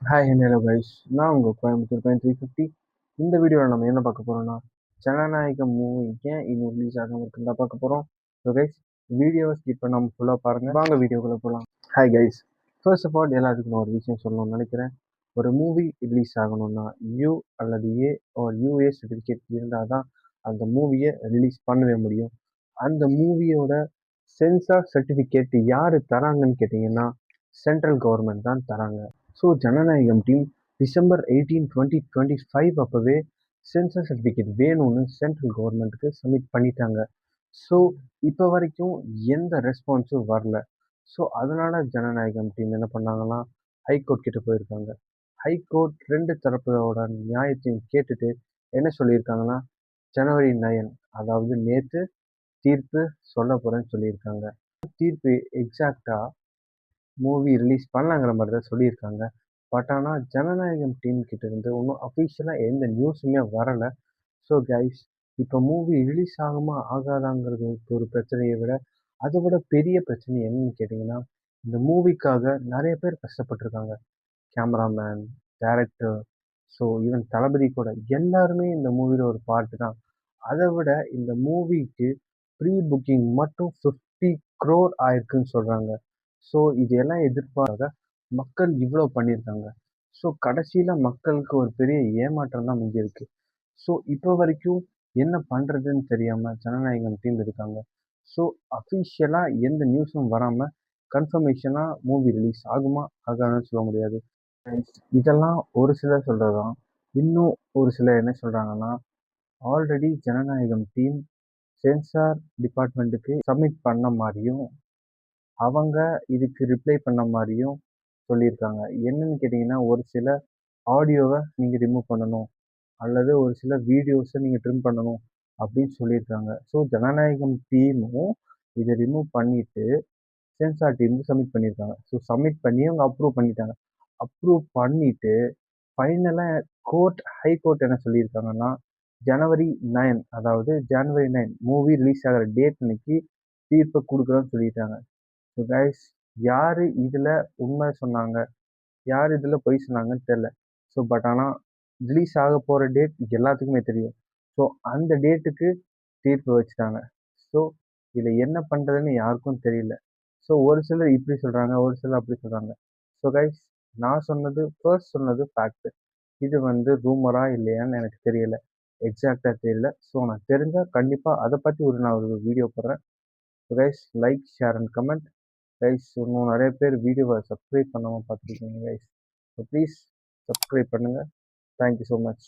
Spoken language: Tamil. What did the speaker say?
ஹாய் ஹலோ கைஸ், நான் உங்கள் கோயம்புத்தூர் பையன் 350. இந்த வீடியோவில் நம்ம என்ன பார்க்க போகிறோம்னா, ஜனநாயகம் மூவி ஏன் இன்னும் ரிலீஸ் ஆகாமல் இருக்குன்னு தான் பார்க்க போகிறோம். ஸோ கைஸ், வீடியோவை ஸ்கிப் பண்ணாமல் ஃபுல்லாக பாருங்கள். வாங்க வீடியோக்குள்ளே போகலாம். Hi guys, first of all எல்லாத்துக்கும் நான் ஒரு விஷயம் சொல்லணும்னு நினைக்கிறேன். ஒரு மூவி ரிலீஸ் ஆகணும்னா யூ அல்லது ஏ யூஏ சர்டிஃபிகேட் இருந்தால் தான் அந்த மூவியை ரிலீஸ் பண்ணவே முடியும். அந்த மூவியோட சென்சார் சர்டிஃபிகேட் யார் தராங்கன்னு கேட்டிங்கன்னா சென்ட்ரல் கவர்மெண்ட் தான் தராங்க. ஸோ ஜனநாயகம் டீம் December 18, 2025 அப்போவே சென்சர் சர்டிஃபிகேட் வேணும்னு சென்ட்ரல் கவர்மெண்ட்டுக்கு சப்மிட் பண்ணிட்டாங்க. ஸோ இப்போ வரைக்கும் எந்த ரெஸ்பான்ஸும் வரல. ஸோ அதனால் ஜனநாயகம் டீம் என்ன பண்ணாங்கன்னா ஹைகோர்ட் கிட்ட போயிருக்காங்க. ஹைகோர்ட் ரெண்டு தரப்போட நியாயத்தையும் கேட்டுட்டு என்ன சொல்லியிருக்காங்கன்னா January 9, அதாவது நேற்று தீர்ப்பு சொல்ல போகிறேன்னு சொல்லியிருக்காங்க. தீர்ப்பு எக்ஸாக்டாக மூவி ரிலீஸ் பண்ணலாங்கிற மாதிரி தான் சொல்லியிருக்காங்க. பட் ஆனால் ஜனநாயகம் டீம் கிட்ட இருந்து இன்னும் அஃபிஷியலாக எந்த நியூஸுமே வரலை. ஸோ கைஸ், இப்போ மூவி ரிலீஸ் ஆகுமா ஆகாதாங்கிறது ஒரு பிரச்சனையை விட அதை விட பெரிய பிரச்சனை என்னன்னு கேட்டிங்கன்னா, இந்த மூவிக்காக நிறைய பேர் கஷ்டப்பட்டிருக்காங்க. கேமராமேன், டைரக்டர், ஸோ ஈவன் தளபதி கூட எல்லாருமே இந்த மூவியில் ஒரு பார்ட்டு தான். அதை விட இந்த மூவிக்கு ப்ரீ புக்கிங் மட்டும் 50 crore ஆயிருக்குன்னு சொல்கிறாங்க. ஸோ இது எல்லாம் எதிர்பாராத மக்கள் இவ்வளோ பண்ணியிருக்காங்க. ஸோ கடைசியில் மக்களுக்கு ஒரு பெரிய ஏமாற்றம் தான் மிஞ்சிருக்கு. ஸோ இப்போ வரைக்கும் என்ன பண்ணுறதுன்னு தெரியாமல் ஜனநாயகம் டீம் இருக்காங்க. ஸோ அஃபிஷியலாக எந்த நியூஸும் வராமல் கன்ஃபர்மேஷனாக மூவி ரிலீஸ் ஆகுமா ஆகாதுன்னு சொல்ல முடியாது. இதெல்லாம் ஒரு சிலர் சொல்கிறது தான். இன்னும் ஒரு சிலர் என்ன சொல்கிறாங்கன்னா, ஆல்ரெடி ஜனநாயகம் டீம் சென்சார் டிபார்ட்மெண்ட்டுக்கு சப்மிட் பண்ண மாதிரியும் அவங்க இதுக்கு ரிப்ளை பண்ண மாதிரியும் சொல்லியிருக்காங்க. என்னன்னு கேட்டிங்கன்னா, ஒரு சில ஆடியோவை நீங்கள் ரிமூவ் பண்ணணும் அல்லது ஒரு சில வீடியோஸை நீங்கள் ட்ரிம் பண்ணணும் அப்படின்னு சொல்லியிருக்காங்க. ஸோ ஜனநாயகம் டீமும் இதை ரிமூவ் பண்ணிவிட்டு சென்சார் டீமுக்கு சப்மிட் பண்ணியிருக்காங்க. ஸோ சப்மிட் பண்ணி அவங்க அப்ரூவ் பண்ணிட்டாங்க. அப்ரூவ் பண்ணிவிட்டு ஃபைனலாக ஹைகோர்ட் என்ன சொல்லியிருக்காங்கன்னா, January 9, அதாவது January 9 மூவி ரிலீஸ் ஆகிற டேட் அன்னைக்கு தீர்ப்பை கொடுக்குறோன்னு சொல்லிட்டாங்க. ஸோ கைஸ், யார் இதில் உண்மை சொன்னாங்க, யார் இதில் பொய் சொன்னாங்கன்னு தெரில. ஸோ பட் ஆனால் ரிலீஸ் ஆக போகிற டேட் எல்லாத்துக்குமே தெரியும். ஸோ அந்த டேட்டுக்கு தீர்ப்பு வச்சுட்டாங்க. ஸோ இதில் என்ன பண்ணுறதுன்னு யாருக்கும் தெரியல. ஸோ ஒரு சிலர் இப்படி சொல்கிறாங்க, ஒரு சிலர் அப்படி சொல்கிறாங்க. ஸோ கைஸ், நான் ஃபர்ஸ்ட் சொன்னது ஃபேக்ட். இது ரூமரா இல்லையான்னு எனக்கு தெரியல, எக்ஸாக்டாக தெரியல. ஸோ நான் தெரிஞ்சால் கண்டிப்பாக அதை பற்றி நான் ஒரு வீடியோ போடுறேன். So guys, like, share and comment. Guys, இன்னும் நிறைய பேர் வீடியோவை சப்ஸ்கிரைப் பண்ணாமல் பார்த்துருக்கீங்க கைஸ். ஸோ ப்ளீஸ் சப்ஸ்கிரைப் பண்ணுங்கள். Thank you so much.